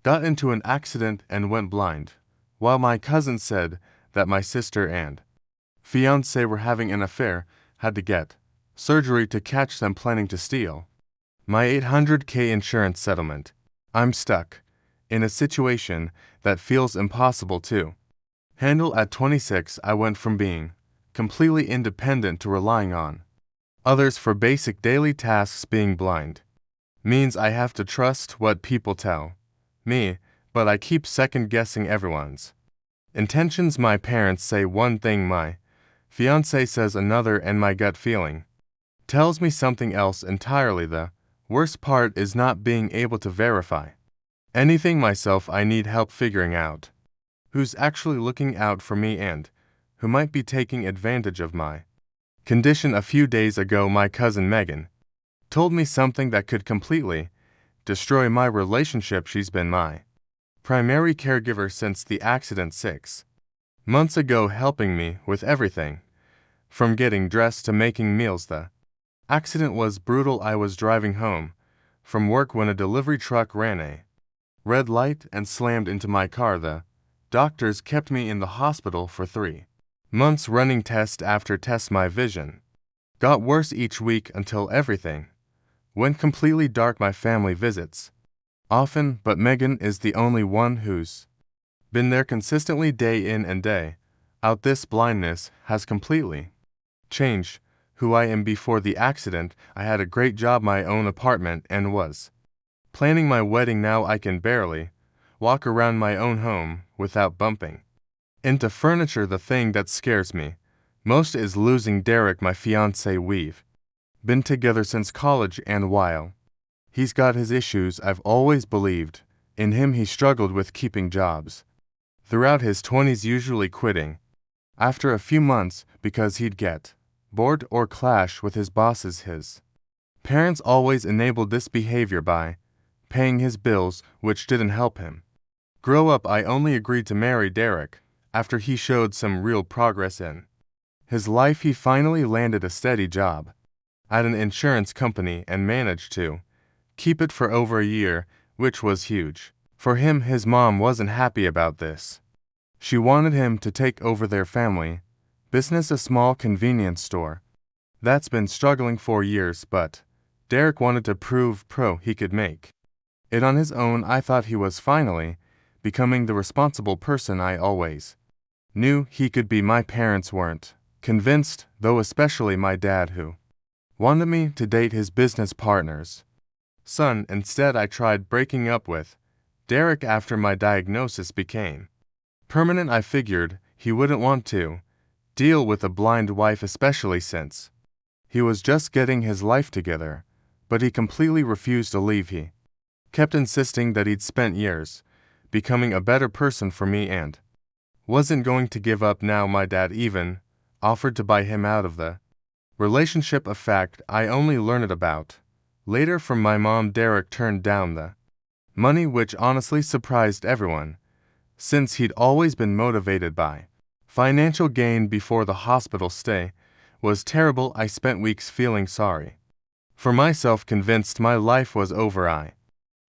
Got into an accident and went blind, while my cousin said that my sister and fiancé were having an affair, had to get surgery to catch them planning to steal my $800K insurance settlement. I'm stuck in a situation that feels impossible to handle. At 26, I went from being completely independent to relying on others for basic daily tasks. Being blind means I have to trust what people tell me, but I keep second-guessing everyone's intentions. My parents say one thing, my fiancé says another, and my gut feeling tells me something else entirely. The worst part is not being able to verify anything myself. I need help figuring out who's actually looking out for me and who might be taking advantage of my condition. A few days ago, my cousin Megan told me something that could completely destroy my relationship. She's been my primary caregiver since the accident 6 months ago, helping me with everything from getting dressed to making meals. The accident was brutal. I was driving home from work when a delivery truck ran a red light and slammed into my car. The doctors kept me in the hospital for 3 months, running test after test. My vision got worse each week until everything went completely dark. My family visits often, but Megan is the only one who's been there consistently day in and day out. This blindness has completely changed who I am. Before the accident, I had a great job, my own apartment, and was planning my wedding. Now I can barely walk around my own home without bumping into furniture. The thing that scares me most is losing Derek, my fiancé. We've been together since college, and while he's got his issues, I've always believed in him. He struggled with keeping jobs throughout his 20s, usually quitting after a few months because he'd get bored or clash with his bosses. His parents always enabled this behavior by paying his bills, which didn't help him grow up. I only agreed to marry Derek after he showed some real progress in his life. He finally landed a steady job at an insurance company and managed to keep it for over a year, which was huge for him. His mom wasn't happy about this. She wanted him to take over their family business, a small convenience store that's been struggling for years, but Derek wanted to prove he could make it on his own. I thought he was finally becoming the responsible person I always knew he could be. My parents weren't convinced, though, especially my dad, who wanted me to date his business partner's son. Instead, I tried breaking up with Derek after my diagnosis became permanent. I figured he wouldn't want to deal with a blind wife, especially since he was just getting his life together, but he completely refused to leave. He kept insisting that he'd spent years becoming a better person for me and wasn't going to give up now. My dad even offered to buy him out of the relationship, a fact I only learned about later from my mom. Derek turned down the money, which honestly surprised everyone, since he'd always been motivated by financial gain. Before the hospital stay was terrible. I spent weeks feeling sorry for myself, convinced my life was over. I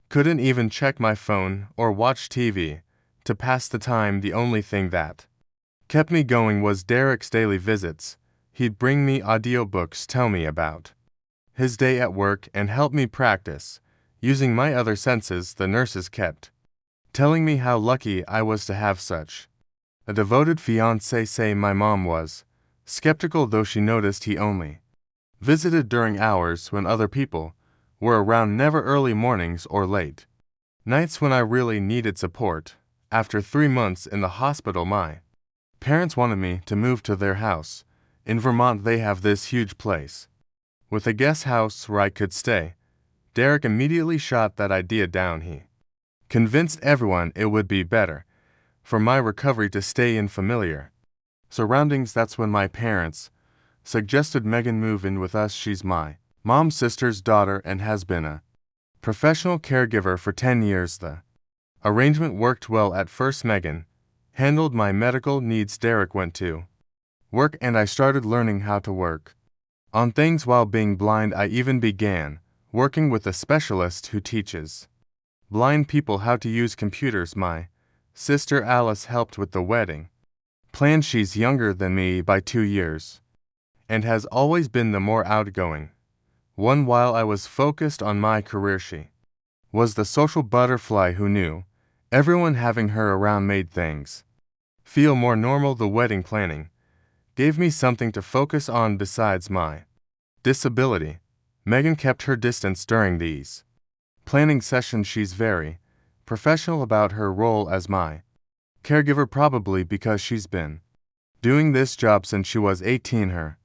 couldn't even check my phone or watch TV to pass the time. The only thing that kept me going was Derek's daily visits. He'd bring me audiobooks, tell me about his day at work, and help me practice using my other senses. The nurses kept telling me how lucky I was to have such a devoted fiancé. Say my mom was skeptical, though she noticed he only visited during hours when other people were around, never early mornings or late nights when I really needed support. After 3 months in the hospital, my parents wanted me to move to their house. In Vermont, they have this huge place with a guest house where I could stay. Derek immediately shot that idea down. He convinced everyone it would be better for my recovery to stay in familiar surroundings. That's when my parents suggested Megan move in with us. She's my mom's sister's daughter and has been a professional caregiver for 10 years. The arrangement worked well at first. Megan handled my medical needs. Derek went to work and I started learning how to work on things while being blind. I even began working with a specialist who teaches blind people how to use computers. My sister Alice helped with the wedding plan. She's younger than me by 2 years and has always been the more outgoing one while I was focused on my career. She was the social butterfly who knew everyone. Having her around made things feel more normal. The wedding planning gave me something to focus on besides my disability. Megan kept her distance during these planning sessions. She's very professional about her role as my caregiver, probably because she's been doing this job since she was 18. Her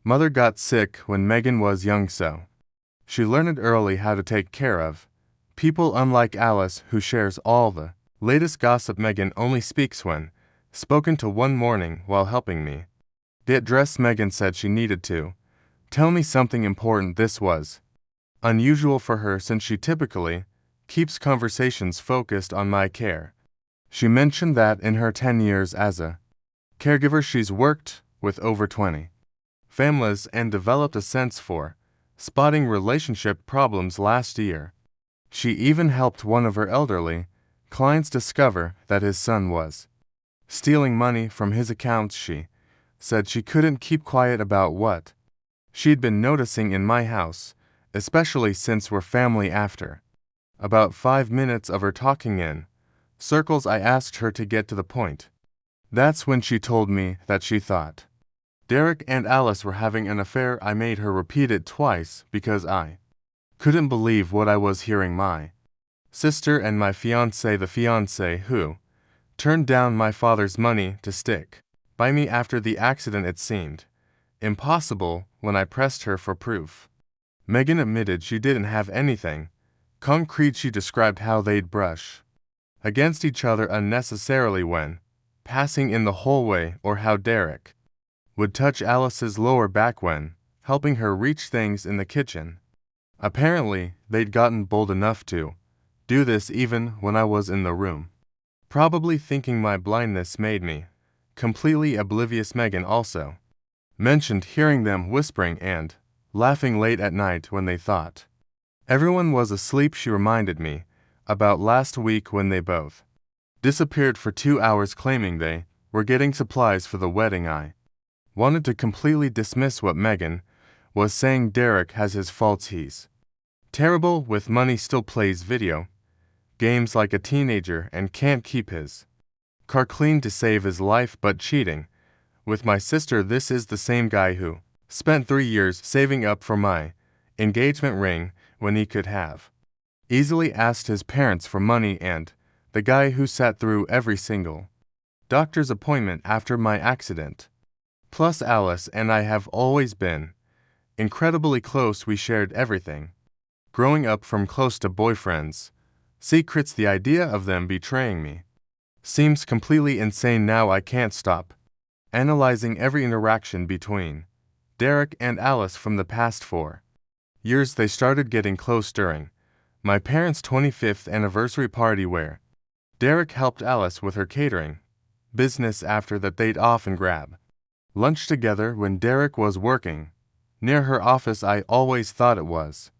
mother got sick when Megan was young, so she learned early how to take care of people. Unlike Alice, who shares all the latest gossip, Megan only speaks when spoken to. One morning while helping me get dressed, Megan said she needed to tell me something important. This was unusual for her since she typically keeps conversations focused on my care. She mentioned that in her 10 years as a caregiver, she's worked with over 20 families and developed a sense for spotting relationship problems. Last year, she even helped one of her elderly clients discover that his son was stealing money from his accounts. She said she couldn't keep quiet about what she'd been noticing in my house, especially since we're family. After about 5 minutes of her talking in circles, I asked her to get to the point. That's when she told me that she thought Derek and Alice were having an affair. I made her repeat it twice because I couldn't believe what I was hearing. My sister and my fiancé, the fiancé who turned down my father's money to stick by me after the accident. It seemed impossible when I pressed her for proof. Megan admitted she didn't have anything concrete. She described how they'd brush against each other unnecessarily when passing in the hallway, or how Derek would touch Alice's lower back when helping her reach things in the kitchen. Apparently, they'd gotten bold enough to do this even when I was in the room, probably thinking my blindness made me completely oblivious. Megan also mentioned hearing them whispering and laughing late at night when they thought everyone was asleep. She reminded me about last week when they both disappeared for 2 hours claiming they were getting supplies for the wedding. I wanted to completely dismiss what Megan was saying. Derek has his faults. He's terrible with money, still plays video games like a teenager, and can't keep his car clean to save his life. But cheating with my sister, this is the same guy who spent 3 years saving up for my engagement ring when he could have easily asked his parents for money, and the guy who sat through every single doctor's appointment after my accident. Plus, Alice and I have always been incredibly close. We shared everything growing up, from close to boyfriends, secrets. The idea of them betraying me seems completely insane now. I can't stop analyzing every interaction between Derek and Alice from the past 4 years. They started getting close during my parents' 25th anniversary party, where Derek helped Alice with her catering business. After that, they'd often grab lunch together when Derek was working near her office. I always thought it was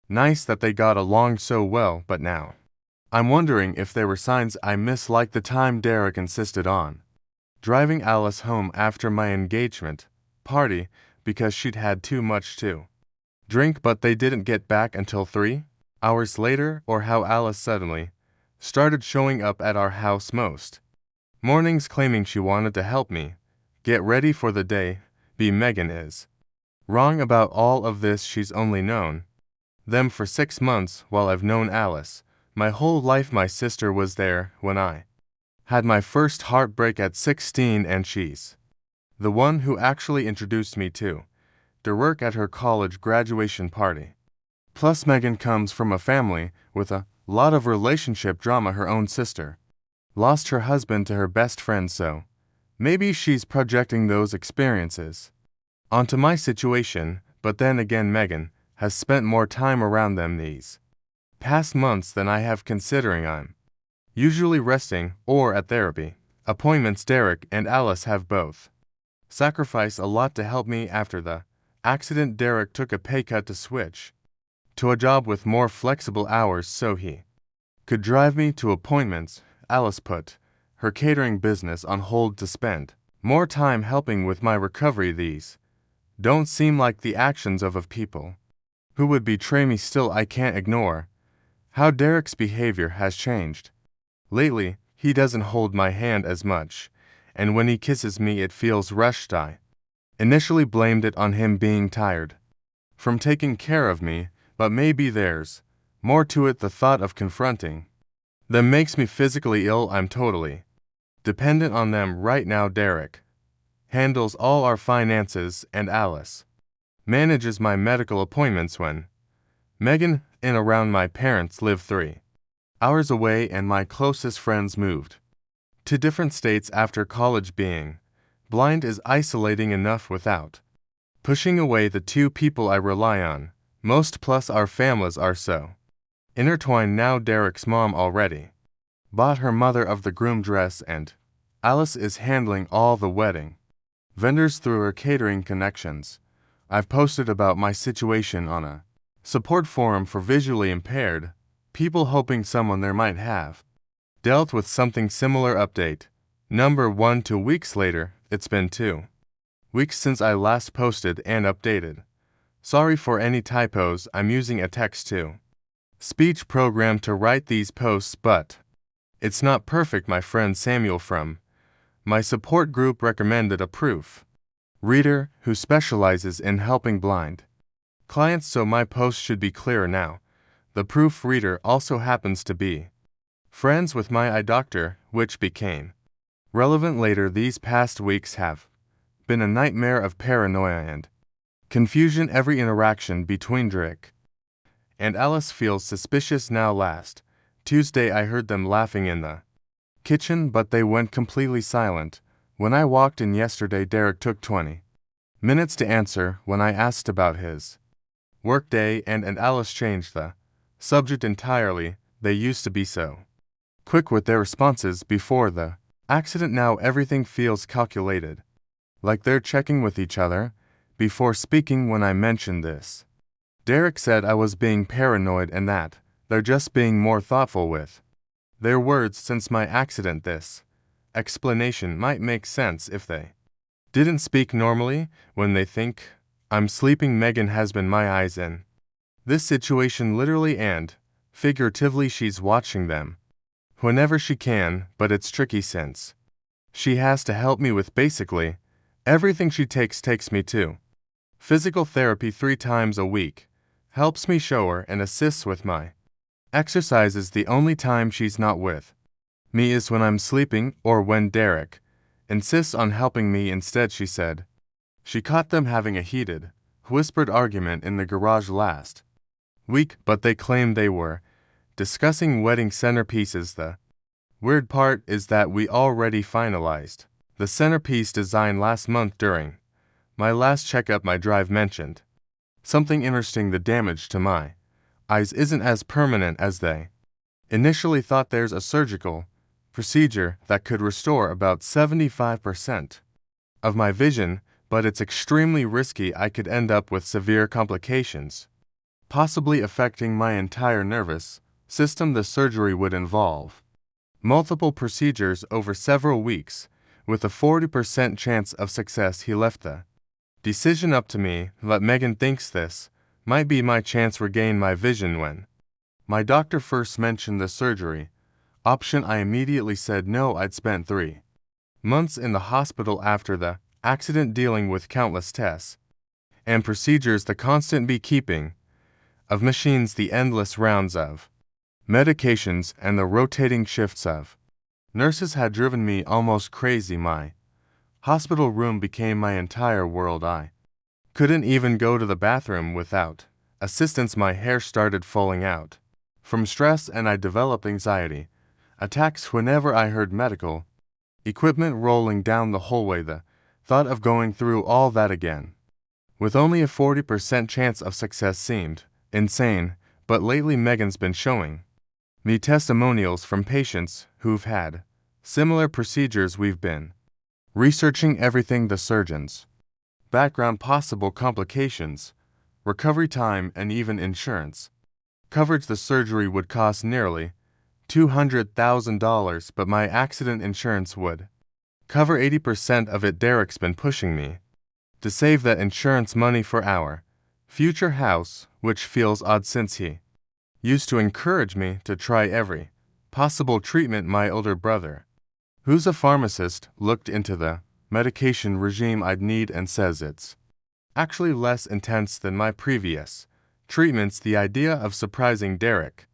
nice that they got along so well, but now I'm wondering if there were signs I missed, like the time Derek insisted on driving Alice home after my engagement party because she'd had too much to drink, but they didn't get back until 3 hours later, or how Alice suddenly started showing up at our house most mornings claiming she wanted to help me get ready for the day. Megan is wrong about all of this. She's only known them for 6 months, while I've known Alice my whole life. My sister was there when I had my first heartbreak at 16, and she's the one who actually introduced me to Derek at her college graduation party. Plus, Megan comes from a family with a lot of relationship drama. Her own sister lost her husband to her best friend, so maybe she's projecting those experiences onto my situation. But then again, Megan has spent more time around them these past months than I have, considering I'm usually resting or at therapy appointments. Derek and Alice have both sacrificed a lot to help me. After the accident, Derek took a pay cut to switch to a job with more flexible hours so he Could drive me to appointments. Alice put her catering business on hold to spend more time helping with my recovery. These don't seem like the actions of people who would betray me. Still, I can't ignore how Derek's behavior has changed. Lately, he doesn't hold my hand as much, and when he kisses me it feels rushed. I initially blamed it on him being tired from taking care of me, but maybe there's more to it. The thought of confronting them makes me physically ill. I'm totally dependent on them right now. Derek handles all our finances, and Alice manages my medical appointments when Megan and around. My parents live 3 hours away, and my closest friends moved to different states after college. Being blind is isolating enough without pushing away the 2 people I rely on most, plus our families are so intertwined now. Derek's mom already bought her mother of the groom dress, and Alice is handling all the wedding vendors through her catering connections. I've posted about my situation on a support forum for visually impaired people, hoping someone there might have dealt with something similar. Update number 1 2 weeks later. It's been 2 weeks since I last posted and updated. Sorry for any typos. I'm using a text-to speech program to write these posts, but it's not perfect. My friend Samuel from my support group recommended a proof reader who specializes in helping blind clients, so my post should be clearer now. The proof reader also happens to be friends with my eye doctor, which became relevant later. These past weeks have been a nightmare of paranoia and confusion. Every interaction between Drake and Alice feels suspicious now. Last Tuesday I heard them laughing in the kitchen, but they went completely silent when I walked in yesterday. Derek took 20 minutes to answer when I asked about his workday, and Alice changed the subject entirely. They used to be so quick with their responses before the accident. Now everything feels calculated, like they're checking with each other before speaking. When I mentioned this, Derek said I was being paranoid and that they're just being more thoughtful with their words since my accident. This explanation might make sense if they didn't speak normally when they think I'm sleeping. Megan has been my eyes in this situation, literally and figuratively. She's watching them whenever she can, but it's tricky since she has to help me with basically everything. She takes me to physical therapy 3 times a week, helps me shower, and assists with my exercises. The only time she's not with me is when I'm sleeping or when Derek insists on helping me instead. She said she caught them having a heated, whispered argument in the garage last week, but they claimed they were discussing wedding centerpieces. The weird part is that we already finalized the centerpiece design last month. During my last checkup, my drive mentioned something interesting: the damage to my eyes isn't as permanent as they initially thought. There's a surgical procedure that could restore about 75% of my vision, but it's extremely risky. I could end up with severe complications, possibly affecting my entire nervous system. The surgery would involve multiple procedures over several weeks, with a 40% chance of success. He left the decision up to me, but Megan thinks this might be my chance to regain my vision. When my doctor first mentioned the surgery option, I immediately said no. I'd spent 3 months in the hospital after the accident, dealing with countless tests and procedures, the constant beekeeping of machines, the endless rounds of medications, and the rotating shifts of nurses had driven me almost crazy. My hospital room became my entire world. I couldn't even go to the bathroom without assistance. My hair started falling out from stress, and I developed anxiety attacks whenever I heard medical equipment rolling down the hallway. The thought of going through all that again with only a 40% chance of success seemed insane. But lately Megan's been showing me testimonials from patients who've had similar procedures. We've been researching everything: the surgeons' background, possible complications, recovery time, and even insurance coverage. The surgery would cost nearly $200,000, but my accident insurance would cover 80% of it. Derek's been pushing me to save that insurance money for our future house, which feels odd since he used to encourage me to try every possible treatment. My older brother, who's a pharmacist, looked into the medication regime I'd need and says it's actually less intense than my previous treatments. The idea of surprising Derek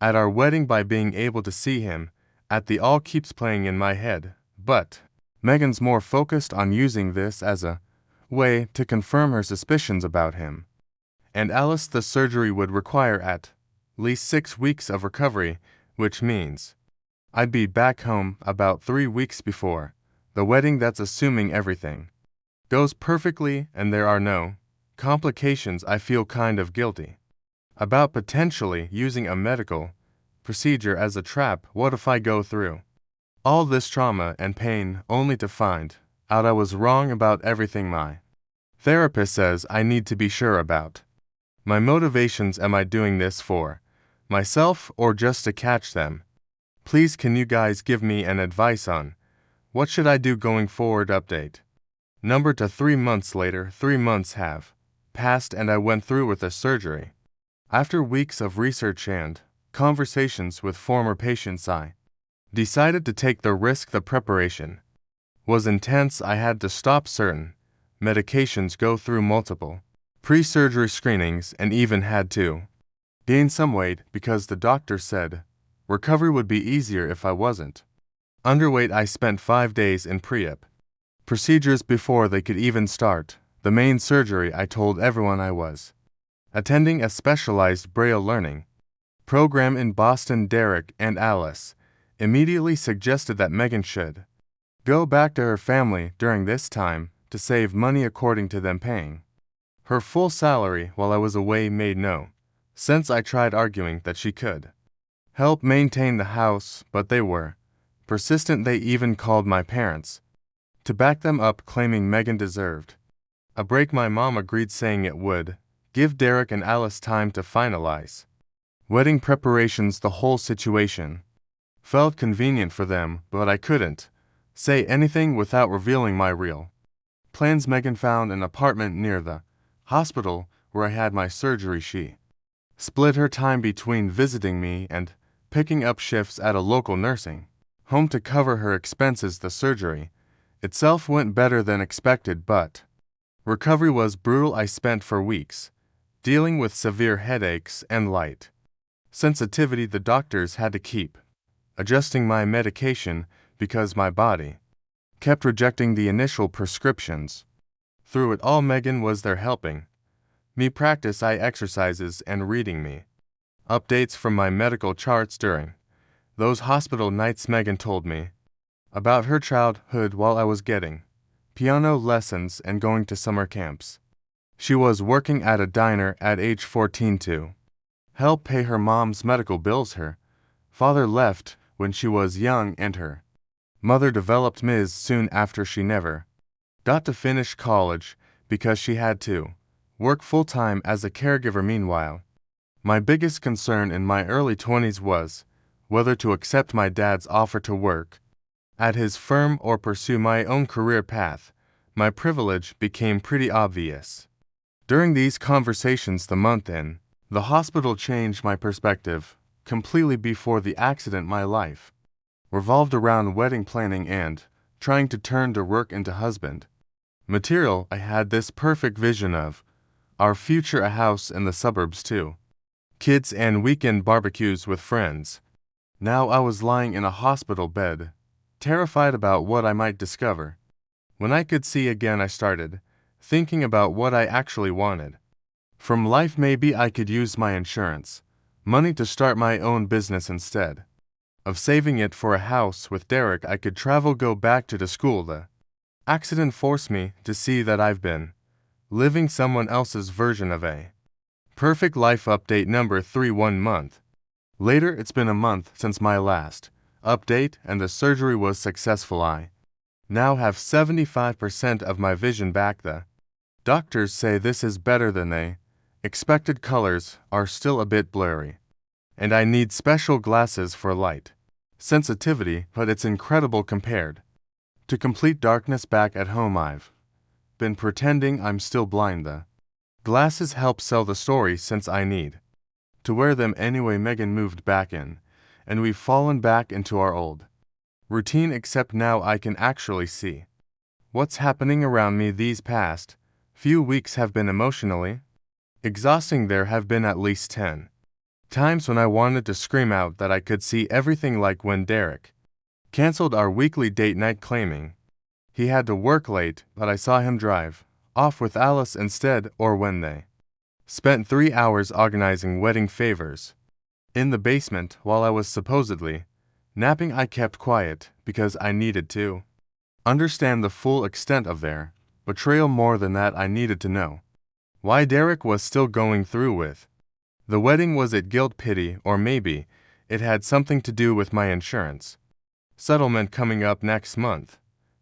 at our wedding by being able to see him at the all keeps playing in my head, but Megan's more focused on using this as a way to confirm her suspicions about him. And Alice, the surgery would require at least 6 weeks of recovery, which means I'd be back home about 3 weeks before the wedding. That's assuming everything goes perfectly and there are no complications. I feel kind of guilty about potentially using a medical procedure as a trap. What if I go through all this trauma and pain only to find out I was wrong about everything? My therapist says I need to be sure about my motivations. Am I doing this for myself or just to catch them? Please, can you guys give me an advice on what should I do going forward? Update number 2. 3 months later. 3 months have passed and I went through with the surgery. After weeks of research and conversations with former patients, I decided to take the risk. The preparation was intense. I had to stop certain medications, go through multiple pre-surgery screenings, and even had to gain some weight because the doctor said recovery would be easier if I wasn't underweight. I spent 5 days in pre-op procedures before they could even start the main surgery. I told everyone I was attending a specialized Braille learning program in Boston. Derek and Alice immediately suggested that Megan should go back to her family during this time to save money. According to them, paying her full salary while I was away made no sense. I tried arguing that she could help maintain the house, but they were persistent. They even called my parents to back them up, claiming Megan deserved a break. My mom agreed, saying it would give Derek and Alice time to finalize wedding preparations. The whole situation felt convenient for them, but I couldn't say anything without revealing my real plans. Megan found an apartment near the hospital where I had my surgery. She split her time between visiting me and picking up shifts at a local nursing home to cover her expenses. The surgery itself went better than expected, but recovery was brutal. I spent for weeks dealing with severe headaches and light sensitivity. The doctors had to keep adjusting my medication because my body kept rejecting the initial prescriptions. Through it all, Megan was there helping me practice eye exercises and reading me updates from my medical charts. During those hospital nights, Megan told me about her childhood while I was getting piano lessons and going to summer camps. She was working at a diner at age 14 to help pay her mom's medical bills. Her father left when she was young and her mother developed MS soon after. She never got to finish college because she had to work full-time as a caregiver. Meanwhile, my biggest concern in my early 20s was whether to accept my dad's offer to work at his firm or pursue my own career path. My privilege became pretty obvious during these conversations. The month in the hospital changed my perspective completely. Before the accident, my life revolved around wedding planning and trying to turn the work into husband material. I had this perfect vision of our future, a house in the suburbs, 2 kids, and weekend barbecues with friends. Now I was lying in a hospital bed, terrified about what I might discover. When I could see again, I started thinking about what I actually wanted from life. Maybe I could use my insurance money to start my own business instead of saving it for a house with Derek. I could travel, go back to the school. The accident forced me to see that I've been living someone else's version of a perfect life. Update number 3. 1 month later. It's been a month since my last update and the surgery was successful. I now have 75% of my vision back. The doctors say this is better than they expected. Colors are still a bit blurry and I need special glasses for light sensitivity, but it's incredible compared to complete darkness back at home. I've been pretending I'm still blind. The glasses help sell the story since I need to wear them anyway. Megan moved back in, and we've fallen back into our old routine, except now I can actually see what's happening around me. These past few weeks have been emotionally exhausting. There have been at least 10 times when I wanted to scream out that I could see everything, like when Derek canceled our weekly date night claiming he had to work late, but I saw him drive off with Alice instead, or when they spent 3 hours organizing wedding favors in the basement while I was supposedly napping. I kept quiet because I needed to understand the full extent of their betrayal. More than that, I needed to know why Derek was still going through with the wedding. Was it guilt, pity, or maybe it had something to do with my insurance settlement coming up next month?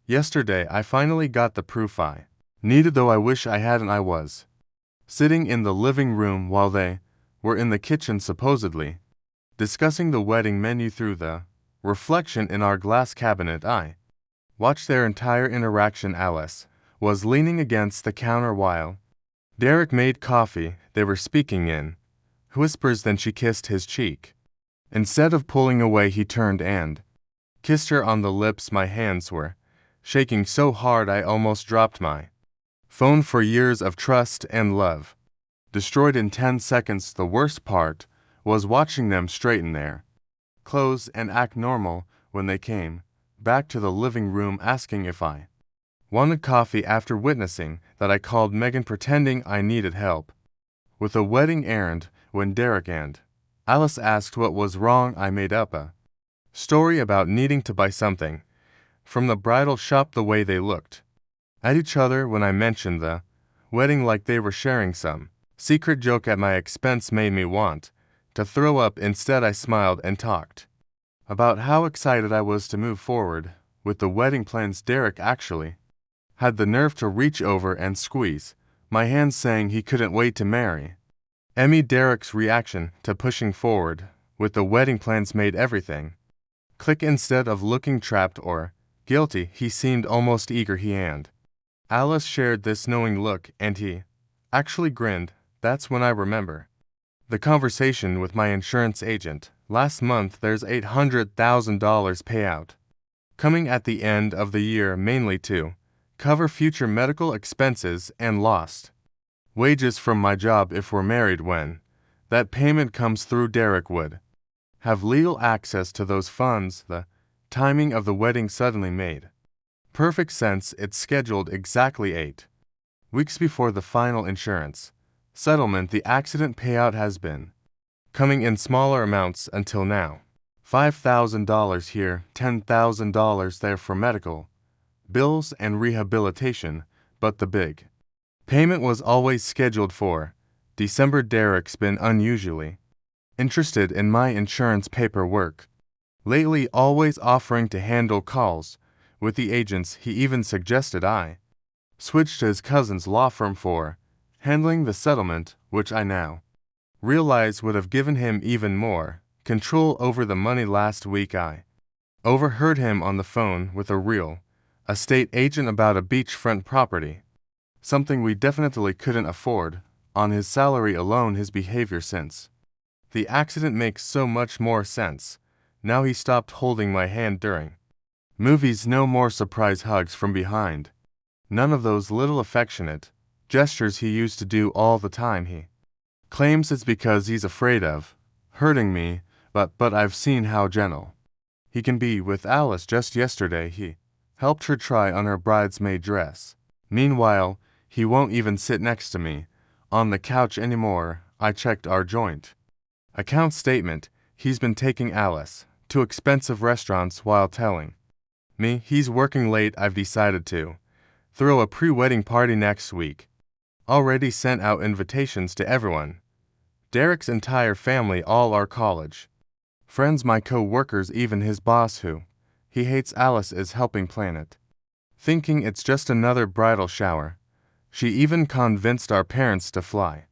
Yesterday, I finally got the proof I needed, though I wish I hadn't. I was sitting in the living room while they were in the kitchen, supposedly discussing the wedding menu. Through the reflection in our glass cabinet, I watched their entire interaction. Alice was leaning against the counter while Derek made coffee. They were speaking in whispers. Then she kissed his cheek. Instead of pulling away, he turned and kissed her on the lips. My hands were shaking so hard I almost dropped my phone. For years of trust and love destroyed in 10 seconds. The worst part was watching them straighten their clothes and act normal when they came back to the living room asking if I wanted coffee. After witnessing that, I called Megan pretending I needed help with a wedding errand. When Derek and Alice asked what was wrong, I made up a story about needing to buy something from the bridal shop. The way they looked at each other when I mentioned the wedding, like they were sharing some secret joke at my expense, made me want to throw up. Instead, I smiled and talked about how excited I was to move forward with the wedding plans. Derek actually had the nerve to reach over and squeeze my hand, saying he couldn't wait to marry Emmy. Derek's reaction to pushing forward with the wedding plans made everything click. Instead of looking trapped or guilty, he seemed almost eager. He and Alice shared this knowing look, and he actually grinned. That's when I remember the conversation with my insurance agent last month. There's $800,000 payout coming at the end of the year, mainly to cover future medical expenses and lost wages from my job if we're married. When that payment comes through, Derek would have legal access to those funds. The timing of the wedding suddenly made perfect sense. It's scheduled exactly 8 weeks before the final insurance settlement. The accident payout has been coming in smaller amounts until now. $5,000 here, $10,000 there for medical bills and rehabilitation, but the big payment was always scheduled for December. Derek's been unusually interested in my insurance paperwork lately, always offering to handle calls with the agents. He even suggested I switch to his cousin's law firm for handling the settlement, which I now realize would have given him even more control over the money. Last week, I overheard him on the phone with a real estate agent about a beachfront property, something we definitely couldn't afford on his salary alone. His behavior since the accident makes so much more sense now. He stopped holding my hand during movies. No more surprise hugs from behind. None of those little affectionate gestures he used to do all the time. He claims it's because he's afraid of hurting me, but I've seen how gentle he can be with Alice. Just yesterday, he helped her try on her bridesmaid dress. Meanwhile, he won't even sit next to me on the couch anymore. I checked our joint account statement. He's been taking Alice to expensive restaurants while telling me he's working late. I've decided to throw a pre-wedding party next week. Already sent out invitations to everyone. Derek's entire family, all our college friends, my co-workers, even his boss, who he hates. Alice is helping plan it, thinking it's just another bridal shower. She even convinced our parents to fly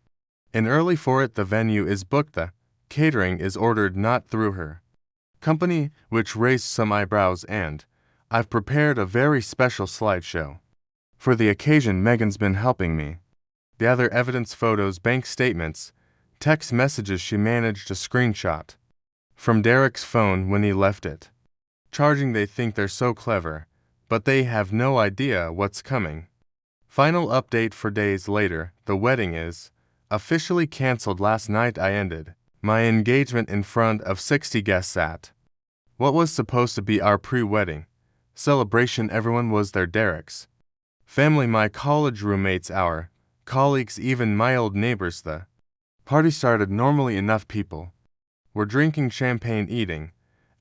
in early for it. The venue is booked. The catering is ordered not through her company, which raised some eyebrows, and I've prepared a very special slideshow. For the occasion, Megan's been helping me gather evidence, photos, bank statements, text messages she managed to screenshot from Derek's phone when he left it. Charging, they think they're so clever, but they have no idea what's coming. Final update: 4 days later, the wedding is officially canceled. Last night I ended my engagement in front of 60 guests at what was supposed to be our pre-wedding celebration. Everyone was there: Derek's family, my college roommates, our colleagues, even my old neighbors. The party started normally. Enough people were drinking champagne, eating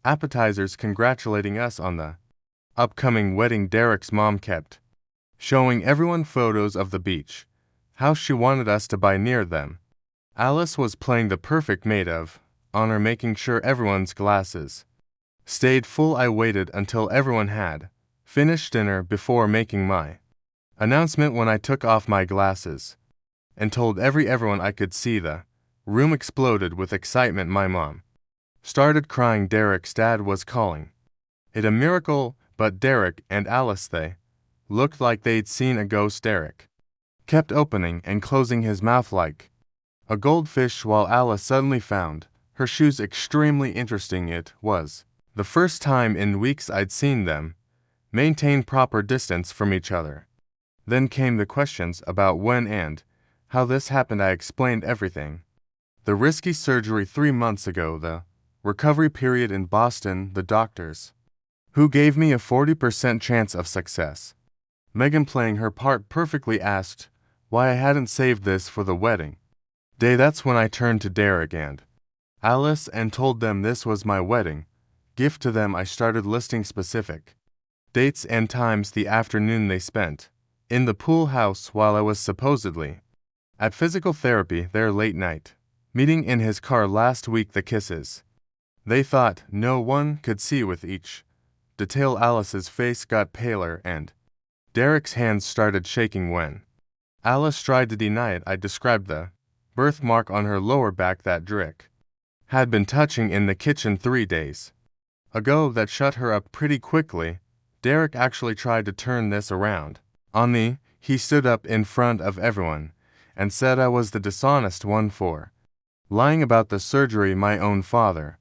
appetizers, congratulating us on the upcoming wedding. Derek's mom kept showing everyone photos of the beach, how she wanted us to buy near them. Alice was playing the perfect maid of honor, making sure everyone's glasses stayed full. I waited until everyone had finished dinner before making my announcement. When I took off my glasses and told everyone I could see, the room exploded with excitement. My mom started crying. Derek's dad was calling it a miracle, but Derek and Alice, they looked like they'd seen a ghost. Derek kept opening and closing his mouth like a goldfish, while Alice suddenly found her shoes extremely interesting. It was the first time in weeks I'd seen them maintain proper distance from each other. Then came the questions about when and how this happened. I explained everything: the risky surgery 3 months ago, the recovery period in Boston, the doctors who gave me a 40% chance of success. Megan, playing her part perfectly, asked why I hadn't saved this for the wedding day. That's when I turned to Derek and Alice and told them this was my wedding gift to them. I started listing specific dates and times: the afternoon they spent in the pool house while I was supposedly at physical therapy, their late night meeting in his car last week, the kisses they thought no one could see with each detail. Alice's face got paler and Derek's hands started shaking when Alice tried to deny it. I described the birthmark on her lower back that Derek had been touching in the kitchen 3 days ago that shut her up pretty quickly. Derek actually tried to turn this around on me. He stood up in front of everyone and said I was the dishonest one for lying about the surgery. My own father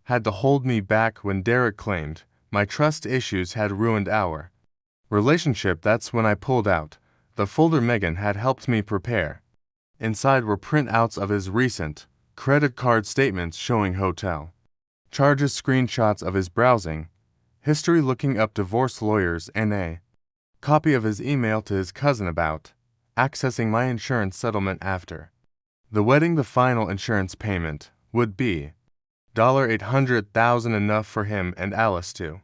had to hold me back when Derek claimed my trust issues had ruined our relationship. That's when I pulled out the folder Megan had helped me prepare. Inside were printouts of his recent credit card statements showing hotel charges, screenshots of his browsing history, looking up divorce lawyers, and a copy of his email to his cousin about accessing my insurance settlement after the wedding. The final insurance payment would be $800,000, enough for him and Alice to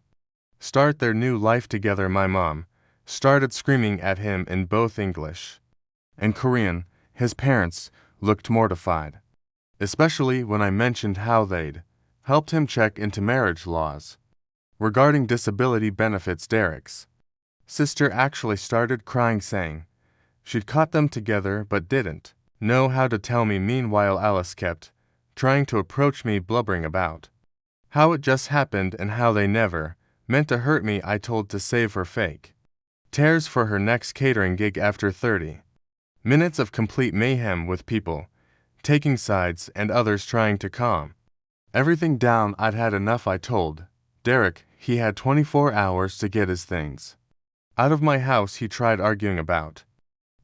start their new life together. My mom started screaming at him in both English and Korean. His parents looked mortified, especially when I mentioned how they'd helped him check into marriage laws regarding disability benefits. Derek's sister actually started crying, saying she'd caught them together but didn't know how to tell me. Meanwhile, Alice kept trying to approach me, blubbering about how it just happened and how they never meant to hurt me. I told to save her fake tears for her next catering gig. After 30 minutes of complete mayhem with people taking sides and others trying to calm everything down, I'd had enough. I told Derek he had 24 hours to get his things out of my house. He tried arguing about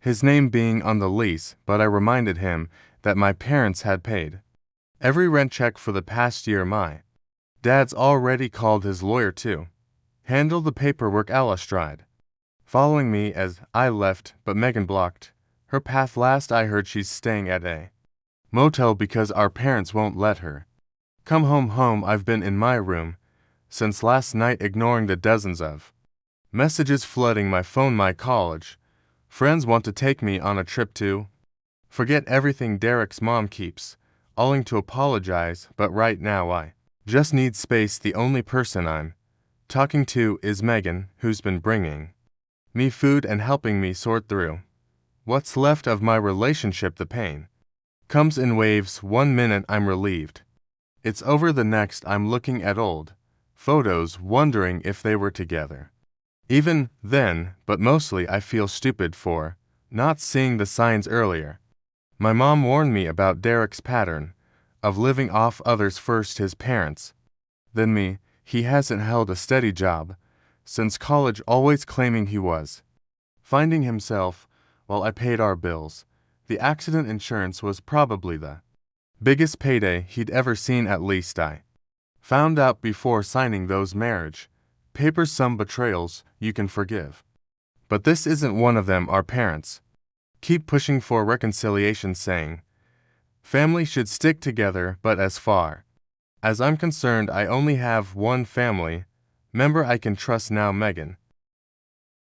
his name being on the lease, but I reminded him that my parents had paid every rent check for the past year. My dad's already called his lawyer to handle the paperwork. Alice tried following me as I left, but Megan blocked her path. Last I heard, she's staying at a motel because our parents won't let her come home. I've been in my room since last night, ignoring the dozens of messages flooding my phone. My college friends want to take me on a trip to forget everything. Derek's mom keeps calling to apologize, but right now I just need space. The only person I'm talking to is Megan, who's been bringing me food and helping me sort through what's left of my relationship. The pain Comes in waves, 1 minute I'm relieved. It's over the next I'm looking at old photos, wondering if they were together. Even then, but mostly I feel stupid for not seeing the signs earlier. My mom warned me about Derek's pattern of living off others first, his parents, then me. He hasn't held a steady job since college, always claiming he was finding himself while I paid our bills. The accident insurance was probably the biggest payday he'd ever seen, at least I found out before signing those marriage papers. Some betrayals you can forgive, but this isn't one of them. Our parents keep pushing for reconciliation, saying family should stick together, but as far as I'm concerned, I only have one family member I can trust now, Megan.